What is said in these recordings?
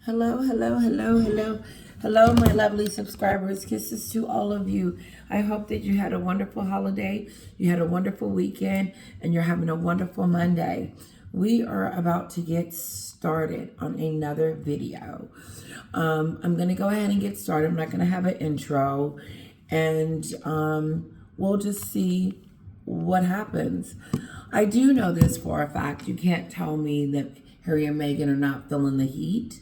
Hello, hello, hello, hello. Hello, my lovely subscribers. Kisses to all of you. I hope that you had a wonderful holiday, you had a wonderful weekend, and you're having a wonderful Monday. We are about to get started on another video. I'm going to go ahead and get started. I'm not going to have an intro, and we'll just see what happens. I do know this for a fact. You can't tell me that Harry and Meghan are not feeling the heat.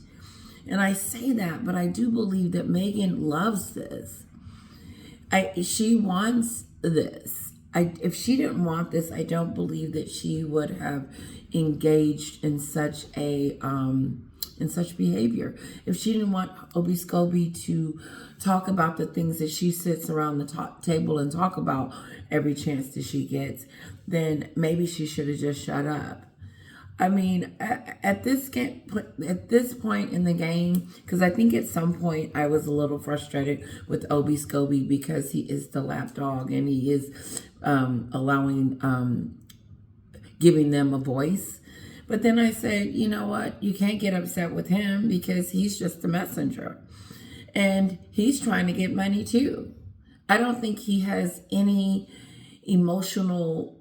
And I say that, but I do believe that Meghan loves this. She wants this. If she didn't want this, I don't believe that she would have engaged in such behavior. If she didn't want Obi Scobby to talk about the things that she sits around the table and talk about every chance that she gets, then maybe she should have just shut up. I mean, at this point in the game, because I think at some point I was a little frustrated with Obi Scobby because he is the lapdog and he is giving them a voice. But then I said, you know what? You can't get upset with him because he's just a messenger. And he's trying to get money too. I don't think he has any emotional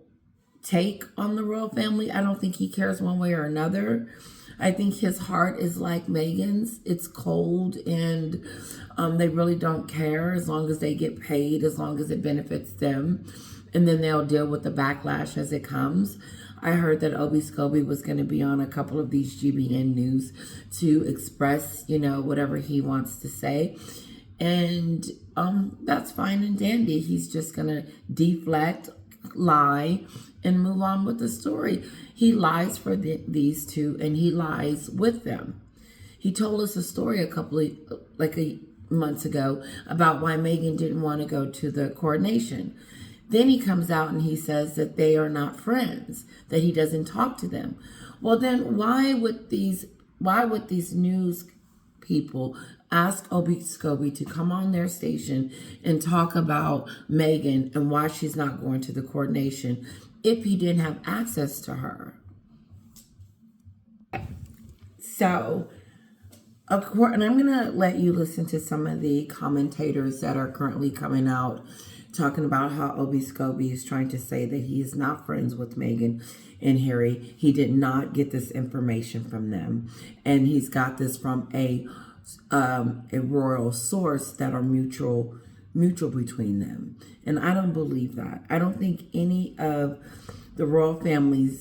take on the royal family. I don't think he cares one way or another. I think his heart is like Megan's. It's cold and they really don't care as long as they get paid, as long as it benefits them. And then they'll deal with the backlash as it comes. I heard that Obi Scobby was going to be on a couple of these GBN news to express, whatever he wants to say. And that's fine and dandy. He's just going to deflect, lie, and move on with the story. He lies for these two, and he lies with them. He told us a story a months ago about why Meghan didn't want to go to the coronation. Then he comes out and he says that they are not friends, that he doesn't talk to them. Well, then why would these news people ask Obi Scobby to come on their station and talk about Meghan and why she's not going to the coronation if he didn't have access to her? So, and I'm going to let you listen to some of the commentators that are currently coming out talking about how Obi Scobby is trying to say that he is not friends with Meghan and Harry. He did not get this information from them. And he's got this from a royal source that are mutual between them. And I don't believe that. I don't think any of the royal family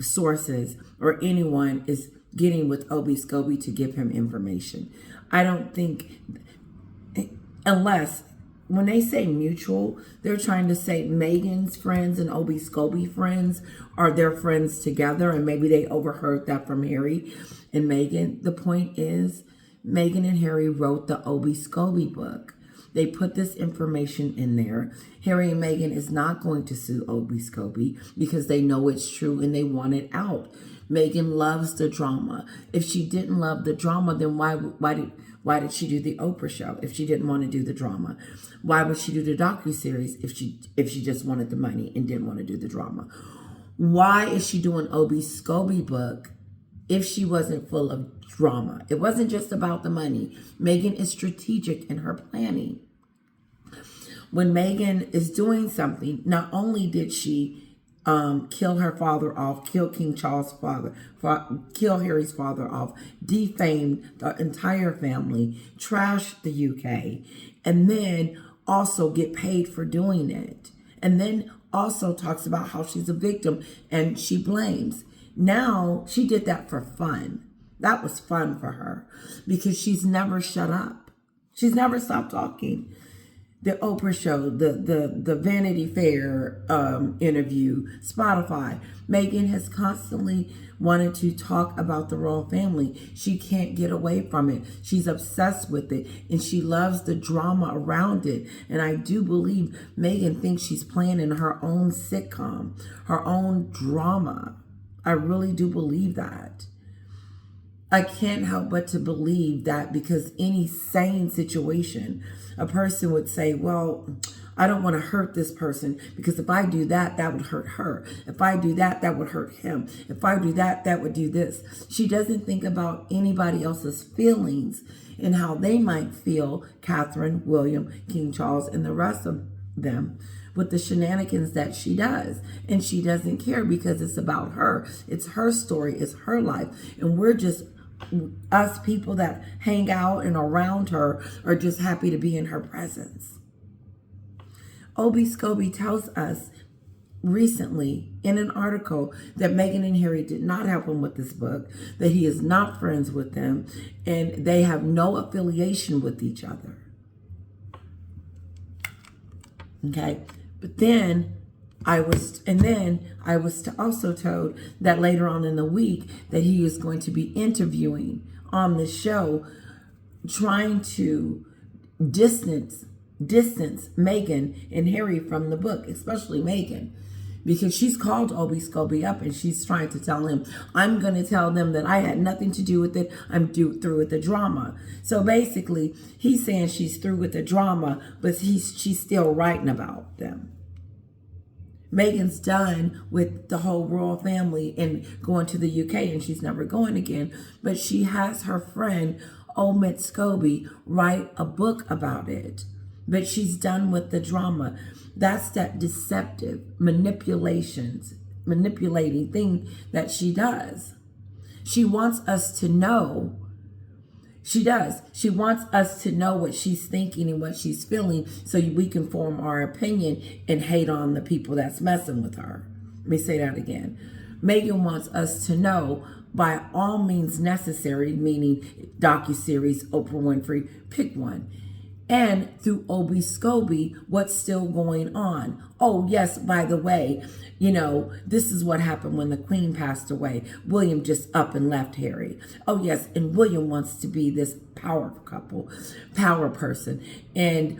sources or anyone is getting with Obi Scobby to give him information. I don't think, unless when they say mutual, they're trying to say Meghan's friends and Obi Scobby friends are their friends together, and maybe they overheard that from Harry and Meghan. The point is, Meghan and Harry wrote the Obi Scobby book. They put this information in there. Harry and Meghan is not going to sue Obi Scobby because they know it's true and they want it out. Meghan loves the drama. If she didn't love the drama, then why did she do the Oprah show if she didn't want to do the drama? Why would she do the docuseries if she just wanted the money and didn't want to do the drama? Why is she doing Obi Scobby book if she wasn't full of drama? It wasn't just about the money. Meghan is strategic in her planning. When Meghan is doing something, not only did she kill her father off, kill King Charles' father, kill Harry's father off, defamed the entire family, trashed the UK, and then also get paid for doing it. And then also talks about how she's a victim and she blames. Now, she did that for fun. That was fun for her because she's never shut up. She's never stopped talking. The Oprah show, the Vanity Fair interview, Spotify. Meghan has constantly wanted to talk about the royal family. She can't get away from it. She's obsessed with it, and she loves the drama around it. And I do believe Meghan thinks she's playing in her own sitcom, her own drama. I really do believe that. I can't help but to believe that because any sane situation, a person would say, well, I don't want to hurt this person because if I do that, that would hurt her. If I do that, that would hurt him. If I do that, that would do this. She doesn't think about anybody else's feelings and how they might feel, Katherine, William, King Charles, and the rest of them, with the shenanigans that she does. And she doesn't care because it's about her. It's her story. It's her life. And we're just, us people that hang out and around her are just happy to be in her presence. Obi Scobby tells us recently in an article that Meghan and Harry did not help him with this book, that he is not friends with them, and they have no affiliation with each other. Okay, but then I was also told that later on in the week that he is going to be interviewing on the show, trying to distance Meghan and Harry from the book, especially Meghan, because she's called Obi Scobby up and she's trying to tell him, I'm going to tell them that I had nothing to do with it. I'm through with the drama. So basically, he's saying she's through with the drama, but she's still writing about them. Meghan's done with the whole royal family and going to the UK, and she's never going again. But she has her friend, Obi Scobby, write a book about it. But she's done with the drama. That's that deceptive manipulating thing that she does. She wants us to know. She does. She wants us to know what she's thinking and what she's feeling so we can form our opinion and hate on the people that's messing with her. Let me say that again. Meghan wants us to know by all means necessary, meaning docuseries, Oprah Winfrey, pick one. And through Obi Scobby, what's still going on. Oh, yes, by the way, this is what happened when the Queen passed away. William just up and left Harry. Oh, yes, and William wants to be this power person. And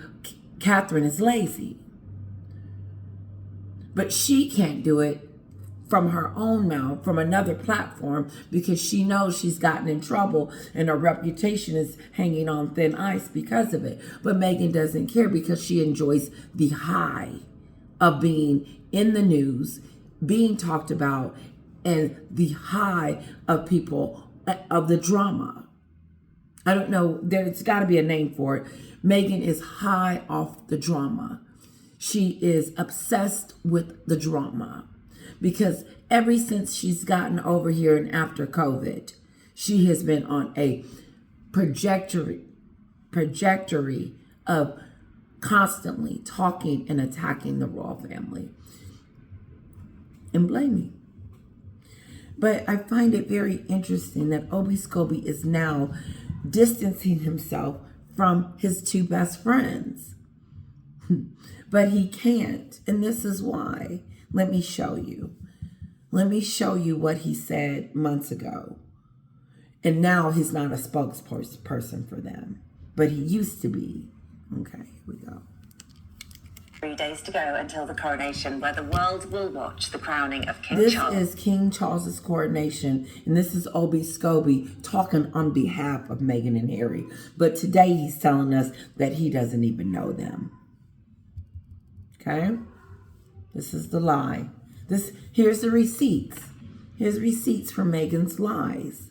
Katherine is lazy. But she can't do it from her own mouth, from another platform, because she knows she's gotten in trouble and her reputation is hanging on thin ice because of it. But Meghan doesn't care because she enjoys the high of being in the news, being talked about, and the high of people, of the drama. I don't know, there's got to be a name for it. Meghan is high off the drama. She is obsessed with the drama. Because ever since she's gotten over here and after COVID, she has been on a trajectory of constantly talking and attacking the royal family and blaming. But I find it very interesting that Obi Scobby is now distancing himself from his two best friends. But he can't, and this is why. Let me show you. Let me show you what he said months ago. And now he's not a spokesperson for them. But he used to be. Okay, here we go. 3 days to go until the coronation, where the world will watch the crowning of King Charles. This is King Charles's coronation, and this is Obi Scobby talking on behalf of Meghan and Harry. But today he's telling us that he doesn't even know them. Okay? This is the lie. Here's the receipts. Here's receipts for Meghan's lies.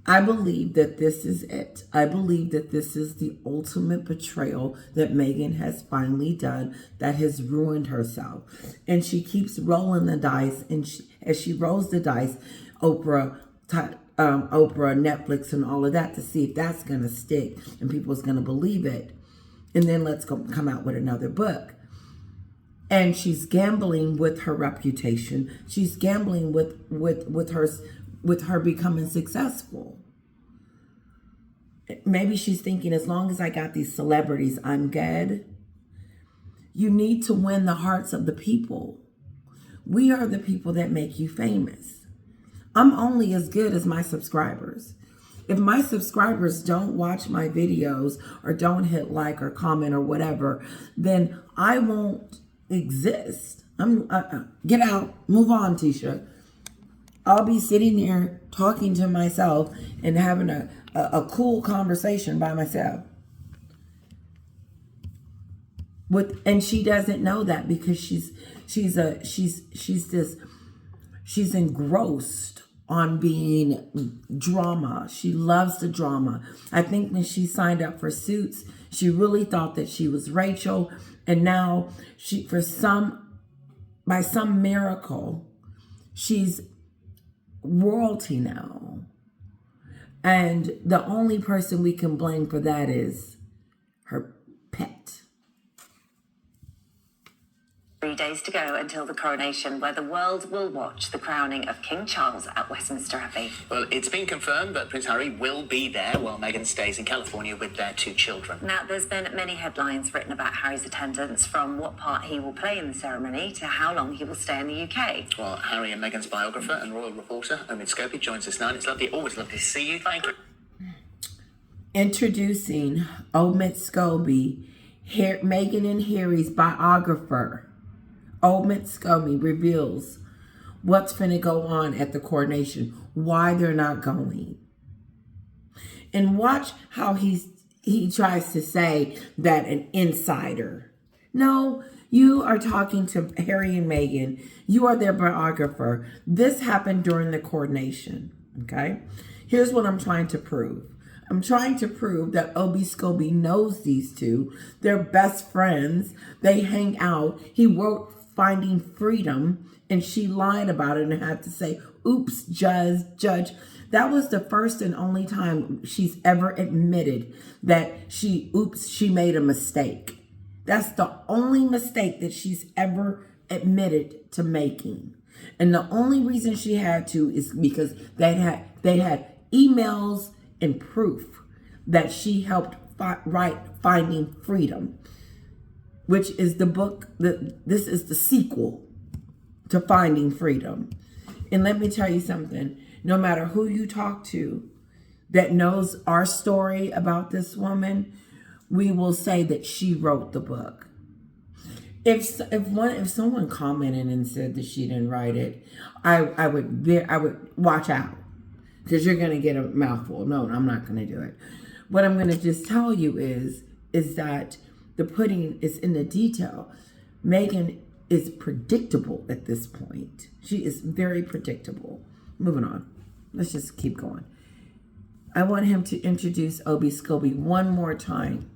I believe that this is it. I believe that this is the ultimate betrayal that Meghan has finally done that has ruined herself. And she keeps rolling the dice. And as she rolls the dice, Oprah, Netflix, and all of that to see if that's going to stick and people's going to believe it. And then let's come out with another book. And she's gambling with her reputation. She's gambling with her becoming successful. Maybe she's thinking, as long as I got these celebrities, I'm good. You need to win the hearts of the people. We are the people that make you famous. I'm only as good as my subscribers. If my subscribers don't watch my videos or don't hit like or comment or whatever, then I won't exist. Get out, move on, Tisha. I'll be sitting there talking to myself and having a cool conversation by myself. And she doesn't know that because she's engrossed on being drama. She loves the drama. I think when she signed up for Suits, she really thought that she was Rachel, and now by some miracle, she's royalty now. And the only person we can blame for that is her pet. 3 days to go until the coronation, where the world will watch the crowning of King Charles at Westminster Abbey. Well, it's been confirmed that Prince Harry will be there while Meghan stays in California with their 2 children. Now, there's been many headlines written about Harry's attendance, from what part he will play in the ceremony to how long he will stay in the UK. Well, Harry and Meghan's biographer and royal reporter, Obi Scobby, joins us now. It's always lovely to see you. Thank you. Introducing Obi Scobby, Meghan and Harry's biographer. Obi Scobby reveals what's finna go on at the coronation, why they're not going. And watch how he tries to say that an insider. No, you are talking to Harry and Meghan. You are their biographer. This happened during the coronation, okay? Here's what I'm trying to prove. I'm trying to prove that Obi Scobby knows these two. They're best friends. They hang out. He wrote Finding Freedom, and she lied about it and had to say, oops, judge. That was the first and only time she's ever admitted that she made a mistake. That's the only mistake that she's ever admitted to making. And the only reason she had to is because they had emails and proof that she helped write Finding Freedom, which is the book this is the sequel to Finding Freedom. And let me tell you something, no matter who you talk to that knows our story about this woman, we will say that she wrote the book. If someone commented and said that she didn't write it, I would watch out, because you're gonna get a mouthful. No, I'm not gonna do it. What I'm gonna just tell you is that the pudding is in the detail. Meghan is predictable at this point. She is very predictable. Moving on. Let's just keep going. I want him to introduce Obi Scobby one more time.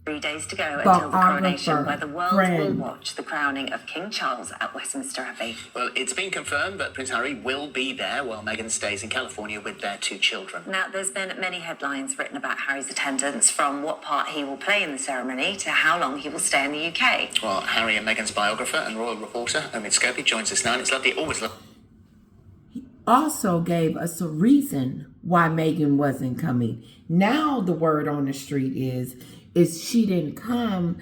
3 days to go until the coronation, where the world will watch the crowning of King Charles at Westminster Abbey. Well, it's been confirmed that Prince Harry will be there while Meghan stays in California with their 2 children. Now, there's been many headlines written about Harry's attendance, from what part he will play in the ceremony to how long he will stay in the UK. Well, Harry and Meghan's biographer and royal reporter, Obi Scobby, joins us now. And it's always lovely. He also gave us a reason why Meghan wasn't coming. Now the word on the street is she didn't come.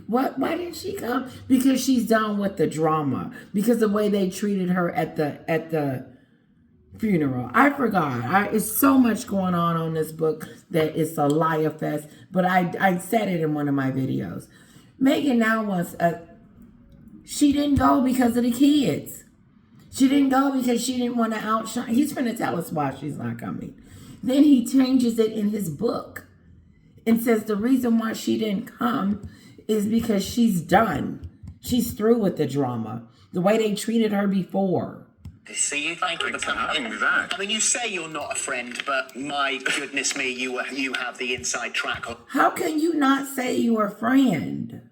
Why didn't she come? Because she's done with the drama. Because the way they treated her at the funeral. I forgot. It's so much going on this book that it's a liar fest. But I said it in one of my videos. Meghan now wants she didn't go because of the kids. She didn't go because she didn't want to outshine. He's going to tell us why she's not coming. Then he changes it in his book and says the reason why she didn't come is because she's done. She's through with the drama. The way they treated her before. To see you. Thank you for coming back. I mean, you say you're not a friend, but my goodness me, you have the inside track on. How can you not say you're a friend?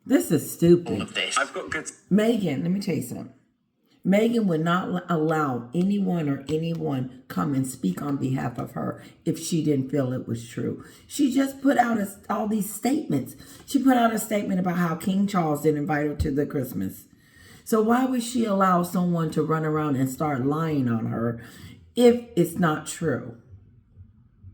This is stupid. All of this. I've got good. Meghan, let me tell you something. Meghan would not allow anyone come and speak on behalf of her if she didn't feel it was true. She just put out all these statements. She put out a statement about how King Charles didn't invite her to the Christmas. So why would she allow someone to run around and start lying on her if it's not true?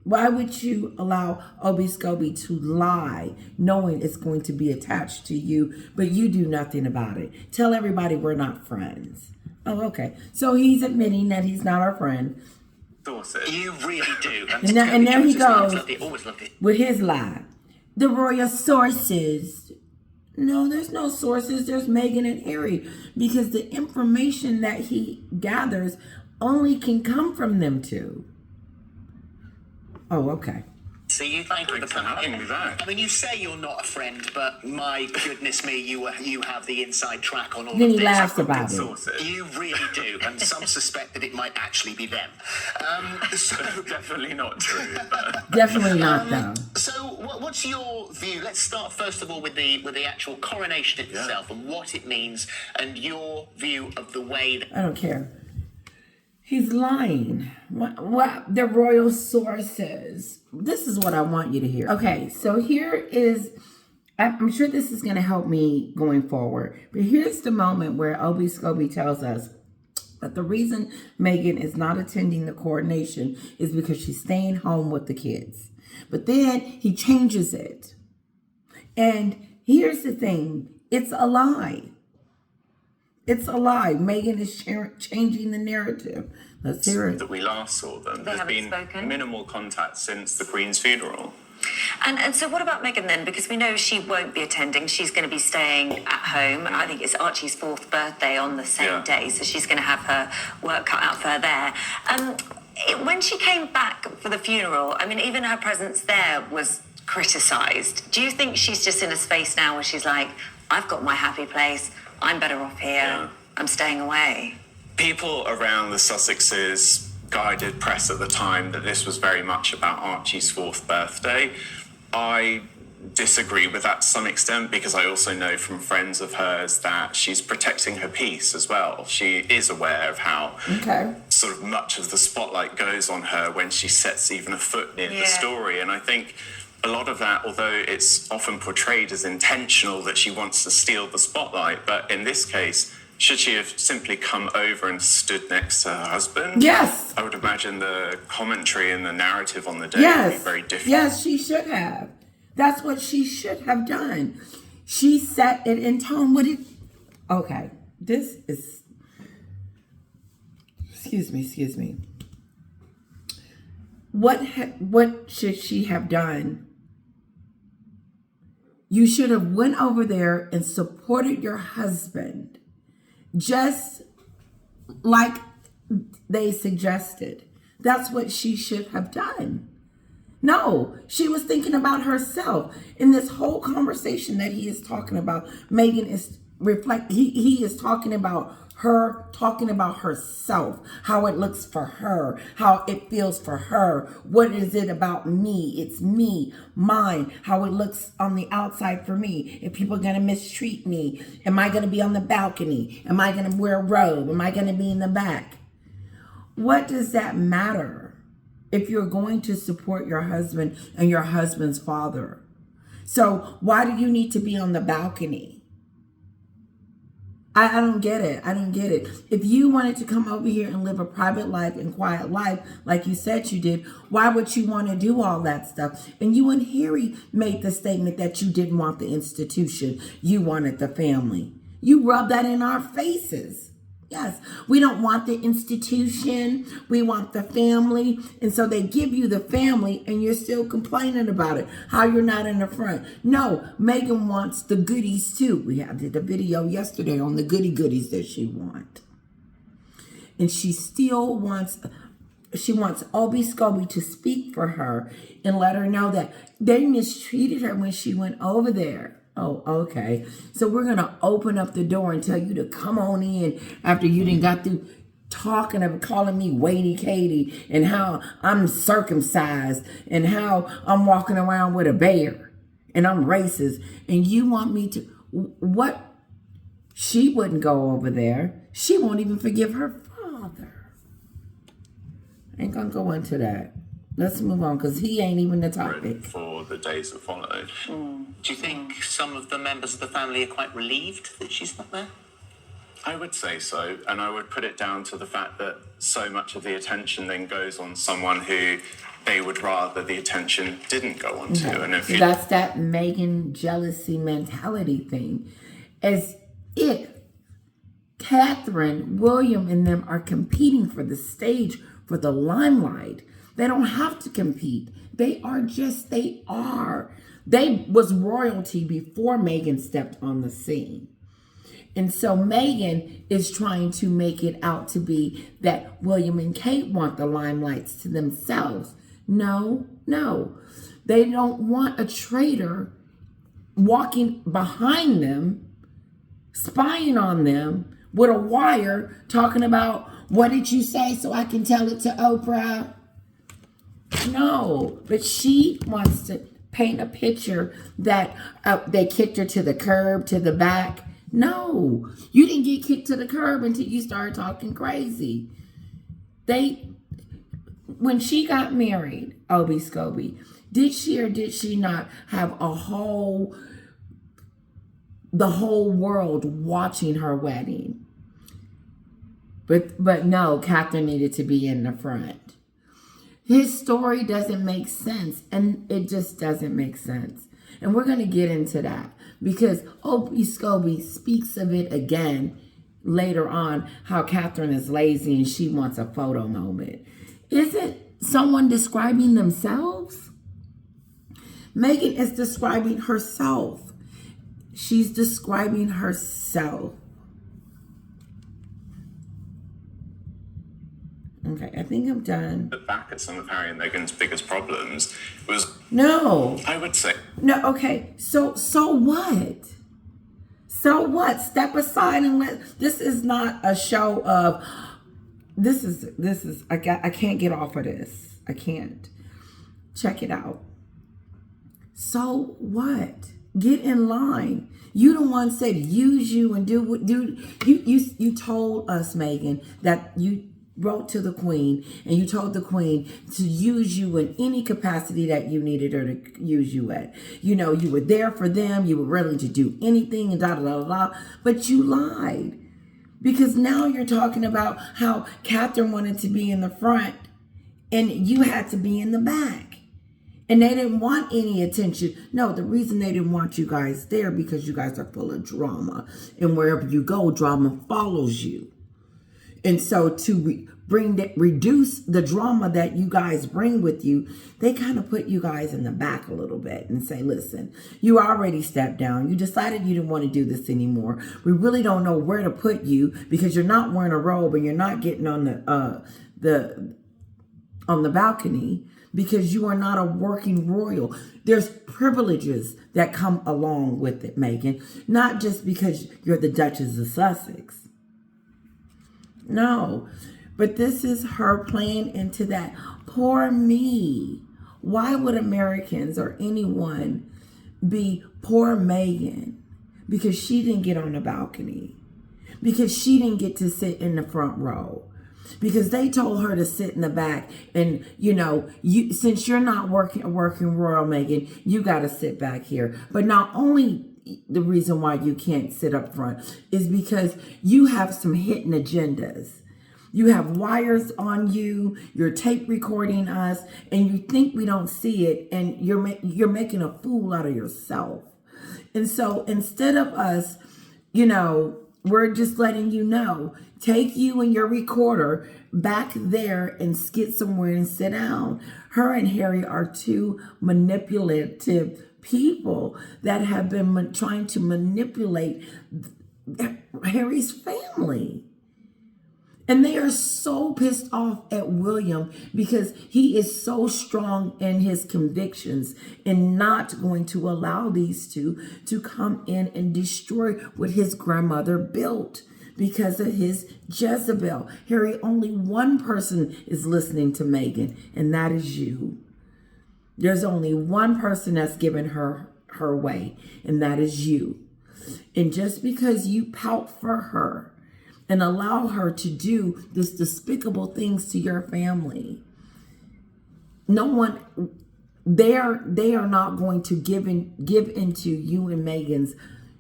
Why would you allow Obi Scobby to lie knowing it's going to be attached to you, but you do nothing about it? Tell everybody we're not friends. Oh, okay. So he's admitting that he's not our friend. You really do. And there he goes Always lovely. with his lie. The royal sources. No, there's no sources. There's Meghan and Harry, because the information that he gathers only can come from them two. Oh, okay. See you. Thank you for having me back. I mean, you say you're not a friend, but my goodness me, you have the inside track on all Then of he this. laughs about it. Sources. You really do, and some suspect that it might actually be them. So Definitely not true. But... Definitely not, though. So, what's your view? Let's start first of all with the actual coronation itself and what it means, and your view of the way that. I don't care. He's lying. What the royal sources. This is what I want you to hear. Okay, so here is. I'm sure this is going to help me going forward. But here's the moment where Obi Scobby tells us that the reason Meghan is not attending the coronation is because she's staying home with the kids. But then he changes it. And here's the thing. It's a lie. It's a lie. Meghan is changing the narrative. Let's hear it. That we last saw them. They There's haven't been spoken. minimal contact since the Queen's funeral. And so what about Meghan then? Because we know she won't be attending. She's going to be staying at home. I think it's Archie's 4th birthday on the same day, so she's going to have her work cut out for her there. When she came back for the funeral, I mean, even her presence there was criticised. Do you think she's just in a space now where she's like, I've got my happy place, I'm better off here, I'm staying away? People around the Sussexes guided press at the time that this was very much about Archie's 4th birthday. I disagree with that to some extent because I also know from friends of hers that she's protecting her peace as well. She is aware of how sort of much of the spotlight goes on her when she sets even a foot in the story. And I think a lot of that, although it's often portrayed as intentional that she wants to steal the spotlight, but in this case, should she have simply come over and stood next to her husband? Yes. I would imagine the commentary and the narrative on the day would be very different. Yes, she should have. That's what she should have done. She set it in tone with it. Okay, this is... Excuse me. What should she have done? You should have went over there and supported your husband. Just like they suggested. That's what she should have done. No, she was thinking about herself. In this whole conversation that he is talking about, Meghan is he is talking about her, talking about herself, how it looks for her, how it feels for her. What is it about me? It's me, mine, how it looks on the outside for me. If people are going to mistreat me, am I going to be on the balcony? Am I going to wear a robe? Am I going to be in the back? What does that matter if you're going to support your husband and your husband's father? So why do you need to be on the balcony? I don't get it. I don't get it. If you wanted to come over here and live a private life and quiet life, like you said you did, why would you want to do all that stuff? And you and Harry made the statement that you didn't want the institution. You wanted the family. You rubbed that in our faces. Yes, we don't want the institution. We want the family. And so they give you the family and you're still complaining about it. How you're not in the front. No, Meghan wants the goodies too. We did a video yesterday on the goodies that she wants. And she still wants, Obi Scobby to speak for her and let her know that they mistreated her when she went over there. Oh, okay. So we're going to open up the door and tell you to come on in after you done got through talking of calling me Waity Katie and how I'm circumcised and how I'm walking around with a bear and I'm racist. And you want me to... What? She wouldn't go over there. She won't even forgive her father. I ain't going to go into that. Let's move on because he ain't even the topic. For the days that followed. Do you think some of the members of the family are quite relieved that she's not there? I would say so, and I would put it down to the fact that so much of the attention then goes on someone who they would rather the attention didn't go on to. And if that's that Meghan jealousy mentality thing. As if Katherine William and them are competing for the stage, for the limelight. They don't have to compete. They are. They was royalty before Meghan stepped on the scene. And so Meghan is trying to make it out to be that William and Kate want the limelights to themselves. No. They don't want a traitor walking behind them, spying on them with a wire, talking about, what did you say so I can tell it to Oprah? No, but she wants to paint a picture that they kicked her to the curb, to the back. No, you didn't get kicked to the curb until you started talking crazy. When she got married, Obi Scobby, did she or did she not have the whole world watching her wedding? But no, Katherine needed to be in the front. His story doesn't make sense, and it just doesn't make sense. And we're going to get into that because Obi Scobby speaks of it again later on, how Katherine is lazy and she wants a photo moment. Isn't someone describing themselves? Meghan is describing herself. She's describing herself. Okay, I think I'm done. Look back at some of Harry and Meghan's biggest problems was... No. I would say... No, okay, so what? So what? Step aside and this is not a show of, this is, I can't get off of this. I can't. Check it out. So what? Get in line. You the one said use you and you told us, Meghan, that you wrote to the Queen and you told the Queen to use you in any capacity that you needed her to use you at. You know, you were there for them, you were ready to do anything and but you lied. Because now you're talking about how Katherine wanted to be in the front and you had to be in the back. And they didn't want any attention. No, the reason they didn't want you guys there because you guys are full of drama. And wherever you go, drama follows you. And so to reduce the drama that you guys bring with you, they kind of put you guys in the back a little bit and say, listen, you already stepped down. You decided you didn't want to do this anymore. We really don't know where to put you because you're not wearing a robe and you're not getting on the balcony because you are not a working royal. There's privileges that come along with it, Meghan, not just because you're the Duchess of Sussex. No, but this is her playing into that. Poor me. Why would Americans or anyone be poor Meghan? Because she didn't get on the balcony. Because she didn't get to sit in the front row. Because they told her to sit in the back. And, you know, since you're not working royal, Meghan, you got to sit back here. But not only the reason why you can't sit up front is because you have some hidden agendas. You have wires on you, you're tape recording us, and you think we don't see it, and you're making a fool out of yourself. And so instead of us, you know, we're just letting you know, take you and your recorder back there and get somewhere and sit down. Her and Harry are two manipulative people that have been trying to manipulate Harry's family. And they are so pissed off at William because he is so strong in his convictions and not going to allow these two to come in and destroy what his grandmother built because of his Jezebel. Harry, only one person is listening to Meghan, and that is you. There's only one person that's given her way, and that is you. And just because you pout for her and allow her to do this despicable things to your family, no one, they are not going to give into you and Meghan's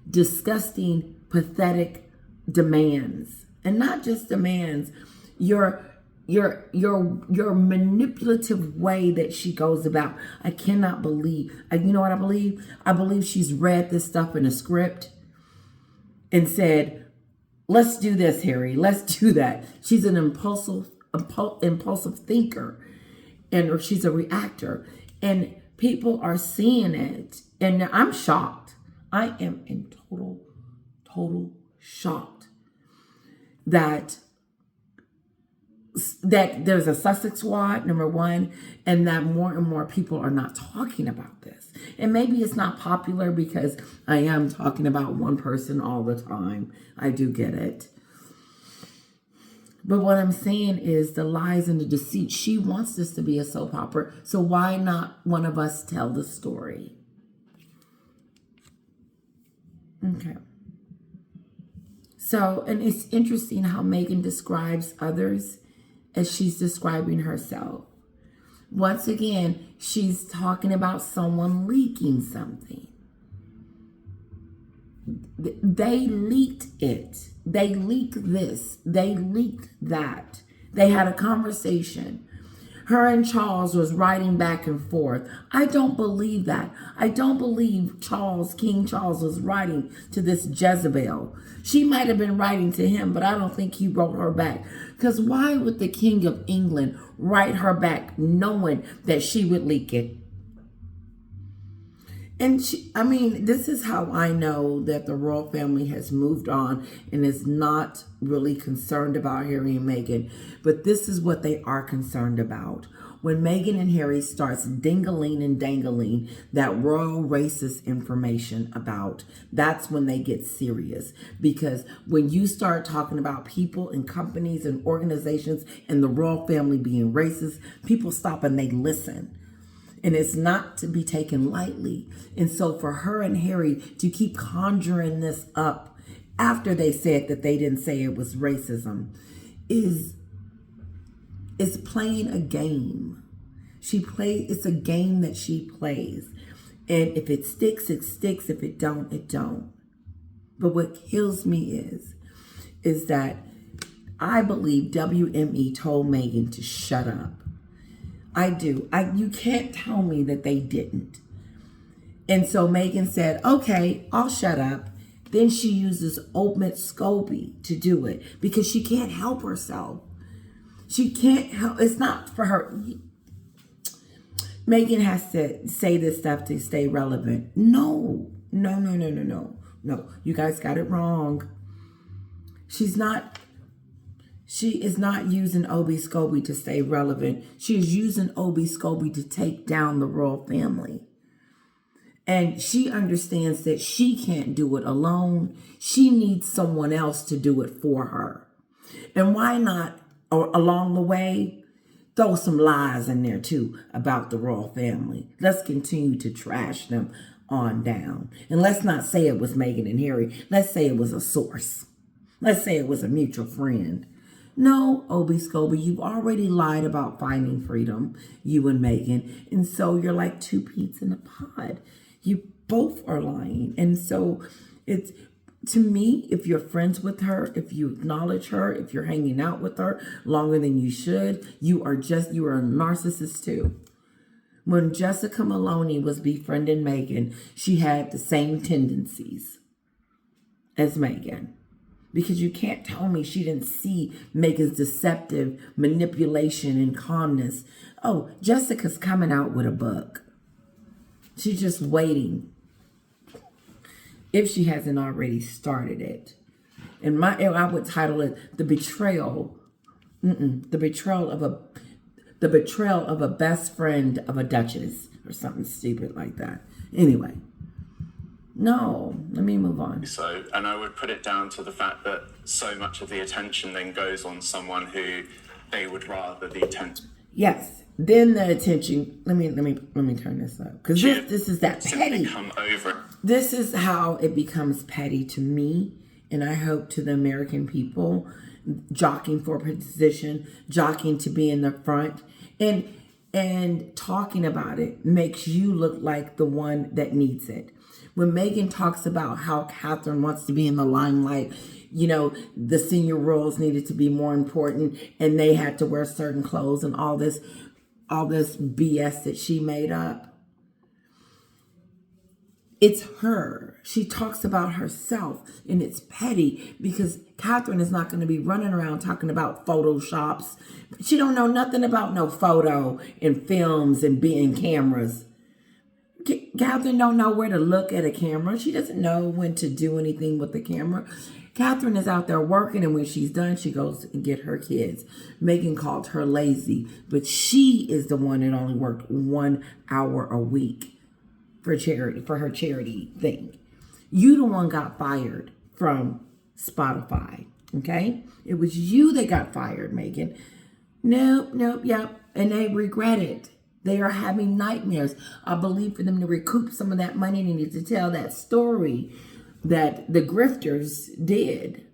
disgusting, pathetic demands. And not just demands, your manipulative way that she goes about. I cannot believe. You know what I believe? I believe she's read this stuff in a script and said, let's do this, Harry. Let's do that. She's an impulsive thinker, or she's a reactor, and people are seeing it. And I'm shocked. I am in total shocked that that there's a Sussex wad, number one, and that more and more people are not talking about this. And maybe it's not popular because I am talking about one person all the time. I do get it. But what I'm saying is the lies and the deceit. She wants this to be a soap opera. So why not one of us tell the story? Okay. So, and it's interesting how Meghan describes others as she's describing herself. Once again, she's talking about someone leaking something. They leaked it. They leaked this. They leaked that. They had a conversation. Her and Charles was writing back and forth. I don't believe that. I don't believe King Charles was writing to this Jezebel. She might have been writing to him, but I don't think he wrote her back. Because why would the King of England write her back knowing that she would leak it? And this is how I know that the royal family has moved on and is not really concerned about Harry and Meghan. But this is what they are concerned about. When Meghan and Harry starts dingling and dangling that royal racist information about, that's when they get serious. Because when you start talking about people and companies and organizations and the royal family being racist, people stop and they listen. And it's not to be taken lightly. And so for her and Harry to keep conjuring this up after they said that they didn't say it was racism is playing a game. It's a game that she plays. And if it sticks, it sticks. If it don't, it don't. But what kills me is that I believe WME told Meghan to shut up. I do. You can't tell me that they didn't. And so Meghan said, okay, I'll shut up. Then she uses Obi Scobby to do it because she can't help herself. She can't help. It's not for her. Meghan has to say this stuff to stay relevant. No. You guys got it wrong. She is not using Obi Scobby to stay relevant. She is using Obi Scobby to take down the royal family. And she understands that she can't do it alone. She needs someone else to do it for her. And why not, or along the way, throw some lies in there too about the royal family. Let's continue to trash them on down. And let's not say it was Meghan and Harry. Let's say it was a source. Let's say it was a mutual friend. No, Obi Scobby, you've already lied about finding freedom, you and Meghan. And so you're like two peas in a pod. You both are lying. And so it's, to me, if you're friends with her, if you acknowledge her, if you're hanging out with her longer than you should, you are a narcissist too. When Jessica Maloney was befriending Meghan, she had the same tendencies as Meghan. Because you can't tell me she didn't see Meghan's deceptive manipulation and calmness. Oh, Jessica's coming out with a book. She's just waiting. If she hasn't already started it. And I would title it The Betrayal. The betrayal of a best friend of a duchess. Or something stupid like that. Anyway. No, let me move on. So, and I would put it down to the fact that so much of the attention then goes on someone who they would rather the attention. Yes, then the attention. Let me turn this up because this is that petty. Come over. This is how it becomes petty to me, and I hope to the American people, jockeying for position, jockeying to be in the front, and talking about it makes you look like the one that needs it. When Meghan talks about how Katherine wants to be in the limelight, the senior royals needed to be more important and they had to wear certain clothes and all this BS that she made up. It's her. She talks about herself and it's petty because Katherine is not going to be running around talking about photoshops. She don't know nothing about no photo and films and being cameras. Katherine don't know where to look at a camera. She doesn't know when to do anything with the camera. Katherine is out there working, and when she's done, she goes and get her kids. Meghan called her lazy, but she is the one that only worked 1 hour a week for charity, for her charity thing. You the one got fired from Spotify, okay? It was you that got fired, Meghan. Nope, yep. And they regret it. They are having nightmares. I believe for them to recoup some of that money, they need to tell that story that the grifters did.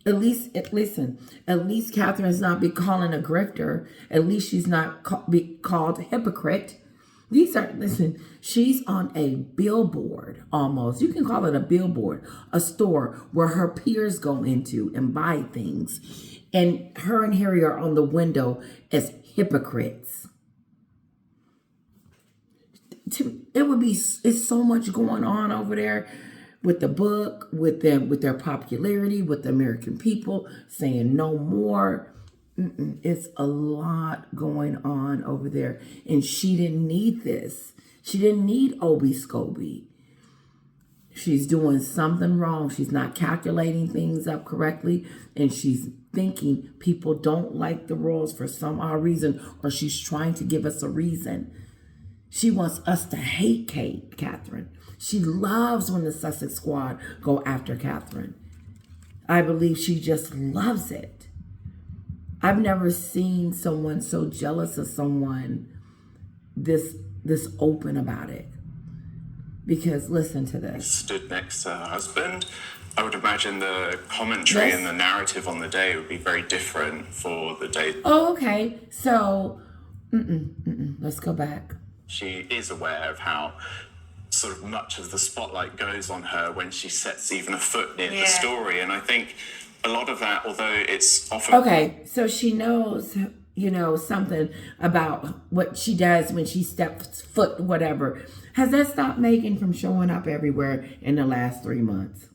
At least Catherine's not be calling a grifter. At least she's not be called a hypocrite. She's on a billboard almost. You can call it a billboard, a store where her peers go into and buy things. And her and Harry are on the window as hypocrites. It's so much going on over there with the book, with them, with their popularity, with the American people saying no more. It's a lot going on over there. And she didn't need this. She didn't need Obi Scobby. She's doing something wrong. She's not calculating things up correctly. And she's thinking people don't like the royals for some odd reason, or she's trying to give us a reason. She wants us to hate Katherine. She loves when the Sussex squad go after Katherine. I believe she just loves it. I've never seen someone so jealous of someone this open about it. Because listen to this. Stood next to her husband. I would imagine the commentary and the narrative on the day would be very different for the day. Oh, okay. So, let's go back. She is aware of how sort of much of the spotlight goes on her when she sets even a foot near the story. And I think a lot of that, although it's often... Okay, so she knows, something about what she does when she steps foot, whatever. Has that stopped Meghan from showing up everywhere in the last 3 months?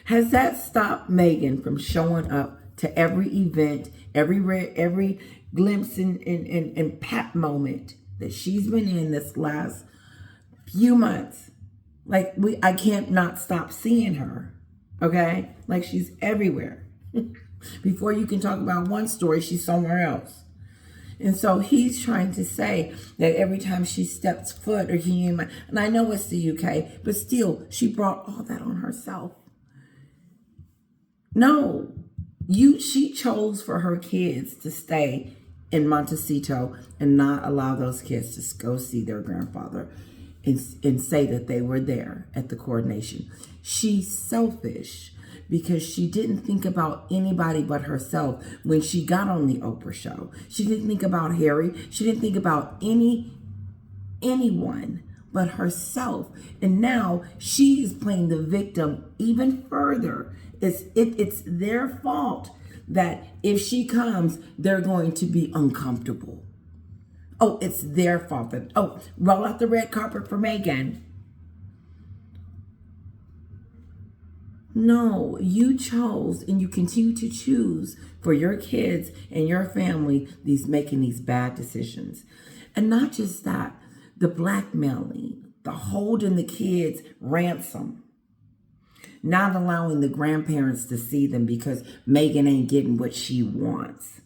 Has that stopped Meghan from showing up to every event, every glimpse and pat moment that she's been in this last few months? Like, I can't not stop seeing her, okay? Like, she's everywhere. Before you can talk about one story, she's somewhere else. And so he's trying to say that every time she steps foot, and I know it's the UK, but still, she brought all that on herself. No, she chose for her kids to stay in Montecito and not allow those kids to go see their grandfather and say that they were there at the coronation. She's selfish because she didn't think about anybody but herself when she got on the Oprah show. She didn't think about Harry. She didn't think about anyone but herself. And now she is playing the victim even further. It's their fault that if she comes, they're going to be uncomfortable. Oh, it's their fault that, roll out the red carpet for Meghan. No, you chose and you continue to choose for your kids and your family making these bad decisions. And not just that, the blackmailing, the holding the kids ransom, not allowing the grandparents to see them because Meghan ain't getting what she wants.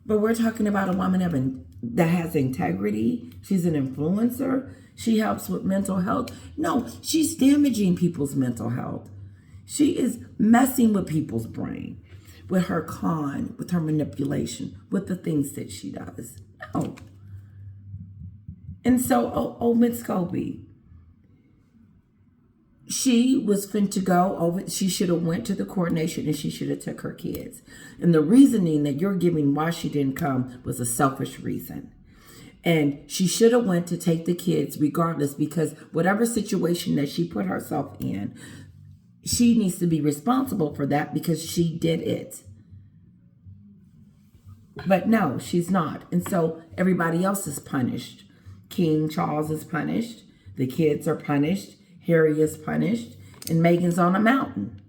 But we're talking about a woman that has integrity. She's an influencer. She helps with mental health. No, she's damaging people's mental health. She is messing with people's brain with her con, with her manipulation, with the things that she does. No. And so, Obi Scobby, she was fin to go over. She should have went to the coronation and she should have took her kids. And the reasoning that you're giving why she didn't come was a selfish reason. And she should have went to take the kids regardless, because whatever situation that she put herself in, she needs to be responsible for that because she did it. But no, she's not. And so everybody else is punished. King Charles is punished. The kids are punished. Harry is punished. And Meghan's on a mountain.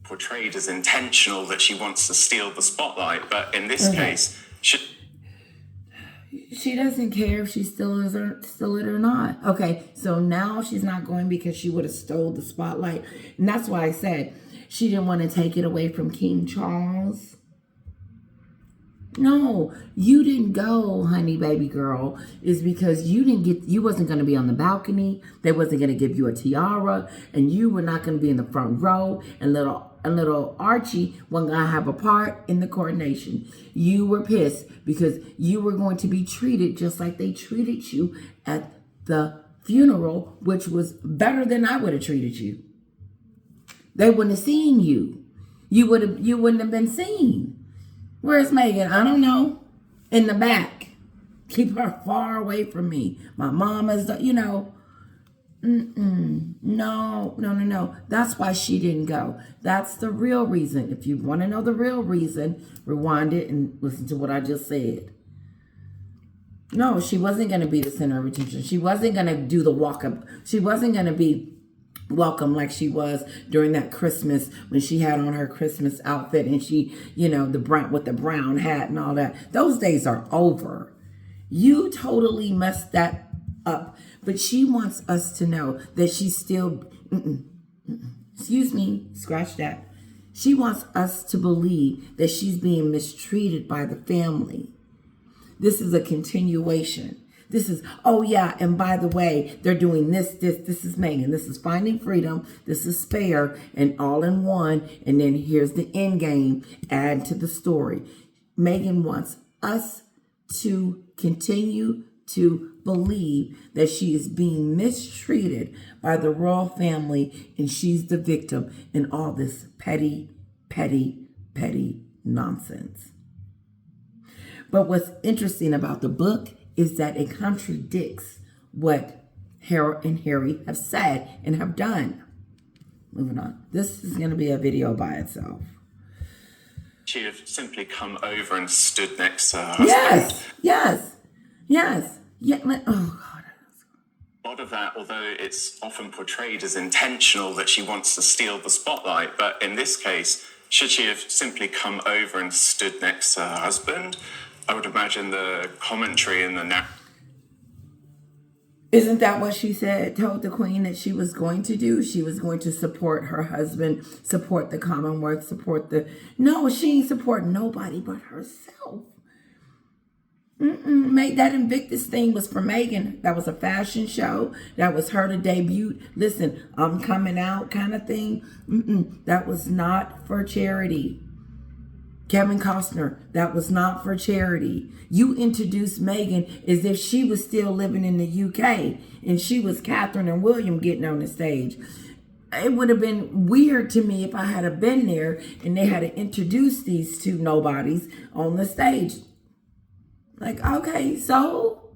Portrayed as intentional that she wants to steal the spotlight. But in this case, she doesn't care if she still is or still it or not. Okay, so now she's not going because she would have stole the spotlight. And that's why I said she didn't want to take it away from King Charles. No, you didn't go, honey, baby girl, is because you wasn't going to be on the balcony. They wasn't going to give you a tiara, and you were not going to be in the front row, and little Archie wasn't going to have a part in the coronation. You were pissed because you were going to be treated just like they treated you at the funeral, which was better than I would have treated you. They wouldn't have seen you. You wouldn't have been seen. Where's Meghan? I don't know. In the back. Keep her far away from me. My mom is, No. That's why she didn't go. That's the real reason. If you want to know the real reason, rewind it and listen to what I just said. No, she wasn't going to be the center of attention. She wasn't going to do the walk-up. She wasn't going to be welcome like she was during that Christmas when she had on her Christmas outfit and she, the brown hat and all that. Those days are over. You totally messed that up. But she wants us to know that she's still, excuse me, scratch that. She wants us to believe that she's being mistreated by the family. This is a continuation. This is, oh yeah, and by the way, they're doing this is Meghan. This is Finding Freedom. This is Spare, and all in one. And then here's the end game, add to the story. Meghan wants us to continue to believe that she is being mistreated by the royal family and she's the victim in all this petty nonsense. But what's interesting about the book is that it contradicts what Harry and Harry have said and have done. Moving on. This is going to be a video by itself. She'd have simply come over and stood next to her husband. Yes. Yeah. Oh, God. A lot of that, although it's often portrayed as intentional that she wants to steal the spotlight, but in this case, should she have simply come over and stood next to her husband? I would imagine the commentary in the Isn't that what she said, told the Queen that she was going to do? She was going to support her husband, support the Commonwealth, No, she ain't supporting nobody but herself. That Invictus thing was for Meghan. That was a fashion show. That was her to debut. Listen, I'm coming out kind of thing. That was not for charity. Kevin Costner, that was not for charity. You introduced Meghan as if she was still living in the UK and she was Katherine and William getting on the stage. It would have been weird to me if I had been there and they had to introduce these two nobodies on the stage. Like, okay, so?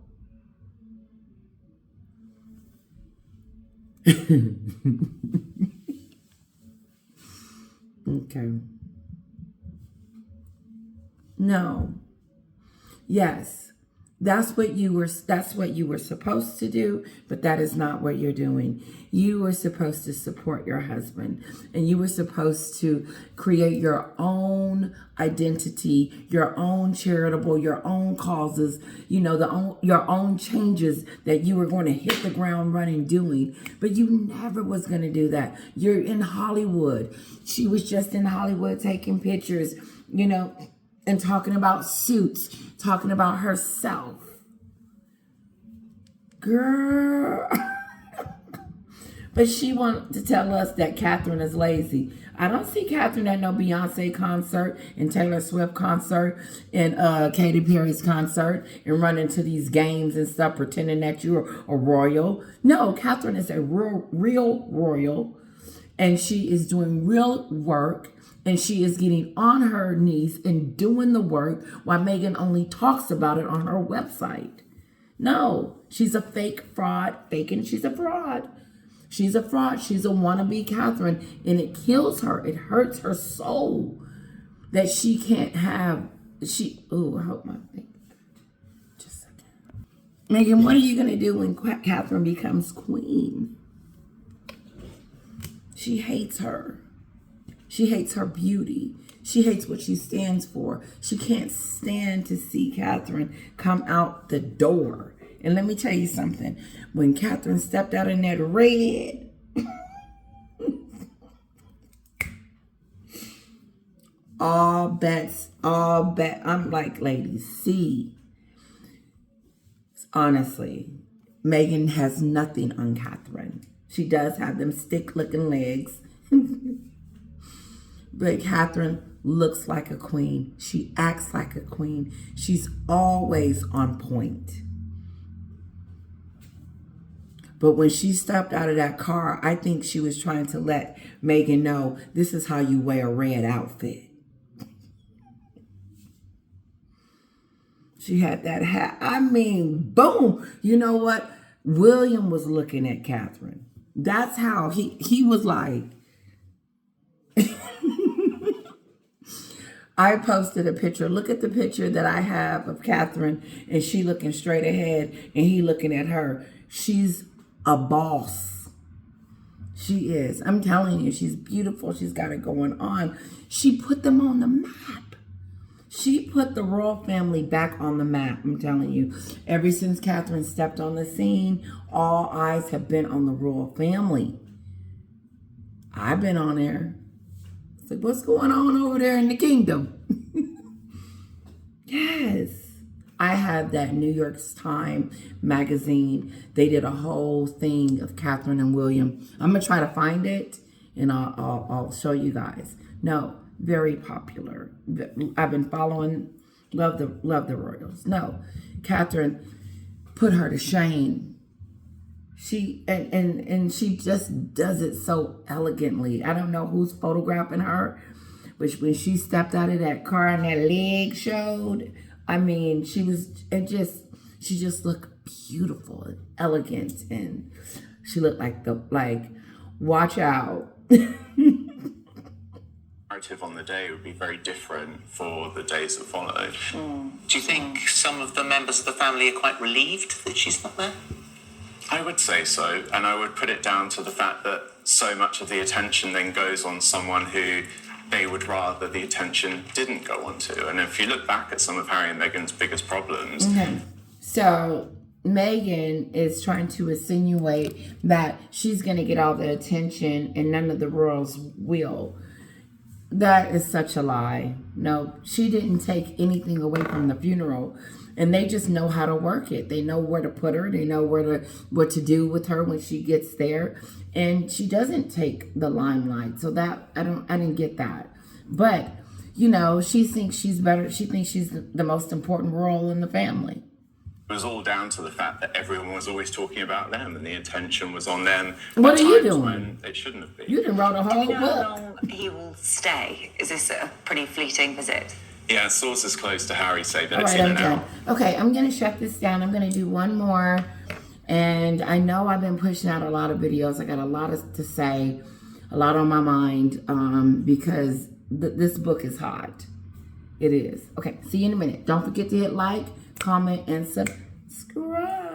Okay. No. Yes. That's what you were supposed to do, but that is not what you're doing. You were supposed to support your husband, and you were supposed to create your own identity, your own charitable, your own causes, your own changes that you were going to hit the ground running doing, but you never was going to do that. You're in Hollywood. She was just in Hollywood taking pictures, and talking about Suits, talking about herself. Girl. But she wanted to tell us that Katherine is lazy. I don't see Katherine at no Beyonce concert and Taylor Swift concert and Katy Perry's concert and running to these games and stuff pretending that you're a royal. No, Katherine is a real royal, and she is doing real work. And she is getting on her knees and doing the work while Meghan only talks about it on her website. No, she's a fake fraud. Faking, she's a fraud. She's a fraud. She's a wannabe Katherine. And it kills her. It hurts her soul that she can't have. I hope my thing. Just a second. Meghan, what are you going to do when Katherine becomes queen? She hates her. She hates her beauty. She hates what she stands for. She can't stand to see Katherine come out the door. And let me tell you something. When Katherine stepped out in that red, all bet. I'm like, ladies, see. Honestly, Meghan has nothing on Katherine. She does have them stick-looking legs. But Katherine looks like a queen. She acts like a queen. She's always on point. But when she stepped out of that car, I think she was trying to let Meghan know, this is how you wear a red outfit. She had that hat. I mean, boom. You know what? William was looking at Katherine. That's how he was like. I posted a picture. Look at the picture that I have of Katherine, and she looking straight ahead and he looking at her. She's a boss. She is. I'm telling you, she's beautiful. She's got it going on. She put them on the map. She put the royal family back on the map. I'm telling you, ever since Katherine stepped on the scene, all eyes have been on the royal family. I've been on there. It's like, what's going on over there in the kingdom? Yes. I have that New York Times magazine. They did a whole thing of Katherine and William. I'm going to try to find it, and I'll show you guys. No, very popular. I've been following, love the royals. No, Katherine put her to shame. She and she just does it so elegantly. I don't know who's photographing her, but when she stepped out of that car and that leg showed, I mean, she just looked beautiful and elegant, and she looked like watch out. Narrative on the day would be very different for the days that followed. Do you think some of the members of the family are quite relieved that she's not there? I would say so, and I would put it down to the fact that so much of the attention then goes on someone who they would rather the attention didn't go on to. And if you look back at some of Harry and Meghan's biggest problems... Okay. So Meghan is trying to insinuate that she's going to get all the attention and none of the royals will. That is such a lie. No, she didn't take anything away from the funeral. And they just know how to work it. They know where to put her. They know what to do with her when she gets there. And she doesn't take the limelight. So that I didn't get that. But, you know, she thinks she's better. She thinks she's the most important royal in the family. It was all down to the fact that everyone was always talking about them and the attention was on them. What are you doing? When it shouldn't have been. You done wrote a whole Do we know book. how long he will stay? Is this a pretty fleeting visit? Yeah, sources close to Harry say that All it's right, in I'm and done. out. Okay, I'm going to shut this down. I'm going to do one more. And I know I've been pushing out a lot of videos. I got a lot to say, a lot on my mind, because this book is hot. It is. Okay, see you in a minute. Don't forget to hit like, comment, and subscribe.